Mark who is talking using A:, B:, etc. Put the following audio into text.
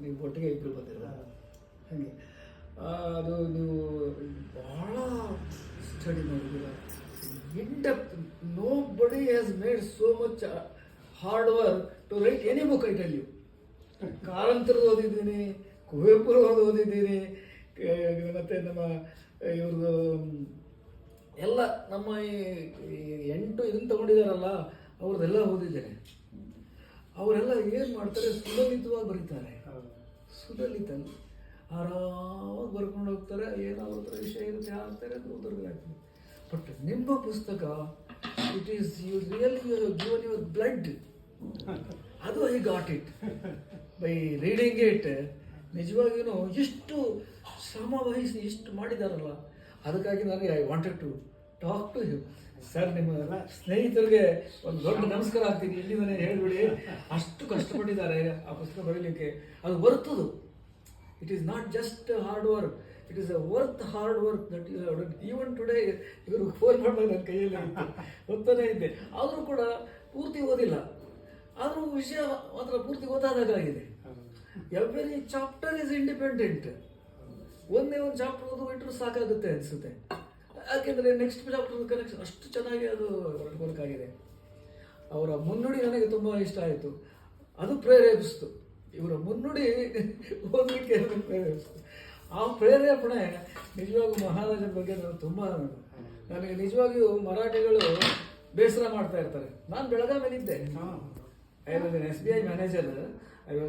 A: ನೀವು ಒಟ್ಟಿಗೆ ಇಬ್ಬರು ಬಂದಿರೋ ಹಾಗೆ ಅದು ನೀವು ಭಾಳ ಸ್ಟಡಿ ಮಾಡಿದ್ದೀರ in depth. Nobody has made so much hard work to write any book I tell you. ಕಾರಂತರದ್ದು ಓದಿದ್ದೀನಿ, ಕುವೆಂಪುರವ್ರದ್ದು ಓದಿದ್ದೀನಿ, ಮತ್ತು ನಮ್ಮ ಇವ್ರದ್ದು ಎಲ್ಲ ನಮ್ಮ ಈ 8 ಇದನ್ನು ತಗೊಂಡಿದ್ದಾರಲ್ಲ ಅವ್ರದ್ದೆಲ್ಲ ಓದಿದ್ದೇನೆ. ಅವರೆಲ್ಲ ಏನು ಮಾಡ್ತಾರೆ, ಸುಲಲಿತವಾಗಿ ಬರೀತಾರೆ. ಸುಲಲಿತ ಆರಾಮಾಗಿ ಬರ್ಕೊಂಡು ಹೋಗ್ತಾರೆ. ಏನಾದ್ರು ವಿಷಯ ಇರುತ್ತೆ ಆಗ್ತಾರೆ, ಅದು ಓದೋದಾಗ್ತದೆ. ಬಟ್ ನಿಮ್ಮ ಪುಸ್ತಕ it is you really given your blood. ಅದು I got it by reading it. ನಿಜವಾಗಿಯೂ ಎಷ್ಟು ಶ್ರಮ ವಹಿಸಿ ಎಷ್ಟು ಮಾಡಿದಾರಲ್ಲ, ಅದಕ್ಕಾಗಿ ನನಗೆ I wanted to talk to you. Sir, ನಿಮ್ಮ ಸ್ನೇಹಿತರಿಗೆ ಒಂದು ದೊಡ್ಡ ನಮಸ್ಕಾರ ಆಗ್ತೀನಿ. ಇಲ್ಲಿಂದನೇ ಹೇಳಿಬಿಡಿ, ಅಷ್ಟು ಕಷ್ಟಪಟ್ಟಿದ್ದಾರೆ ಆ ಪುಸ್ತಕ ಬರೀಲಿಕ್ಕೆ. ಅದು ಬರ್ತದು. It is not just hard work, it is a worth hard work that you have done. Even today ಇವರು ಫೋನ್ ಮಾಡಿದಾಗ ನನ್ನ ಕೈಯಲ್ಲಿ ಓದ್ತಾನೆ ಇದ್ದೆ. ಆದರೂ ಕೂಡ ಪೂರ್ತಿ ಓದಿಲ್ಲ, ಆದರೂ ವಿಷಯ ಮಾತ್ರ ಪೂರ್ತಿ ಓದಾದಾಗಿದೆ. Every chapter is independent. ಒಂದೇ ಒಂದು ಚಾಪ್ಟರ್ ಓದ್ಬಿಟ್ರು ಸಾಕಾಗುತ್ತೆ ಅನಿಸುತ್ತೆ. ಯಾಕೆಂದರೆ ನೆಕ್ಸ್ಟ್ ಚಾಪ್ಟರ್ ಕನೆಕ್ಷನ್ ಅಷ್ಟು ಚೆನ್ನಾಗಿ ಅದು ವರ್ಕ್ ಆಗಿದೆ. ಅವರ ಮುನ್ನುಡಿ ನನಗೆ ತುಂಬ ಇಷ್ಟ ಆಯಿತು. ಅದು ಪ್ರೇರೇಪಿಸ್ತು. ಇವರ ಮುನ್ನುಡಿ ಓದಲಿಕ್ಕೆ ಪ್ರೇರೇಪಿಸ್ತು. ಆ ಪ್ರೇರೇಪಣೆ ನಿಜವಾಗೂ ಮಹಾರಾಜರ ಬಗ್ಗೆ ನನಗೆ ನಿಜವಾಗಿಯೂ ಮರಾಠಿಗಳು ಬೇಸರ ಮಾಡ್ತಾ ಇರ್ತಾರೆ. ನಾನು ಬೆಳಗಾವಿಯಲ್ಲಿದ್ದೆ. I was an SBI manager. I was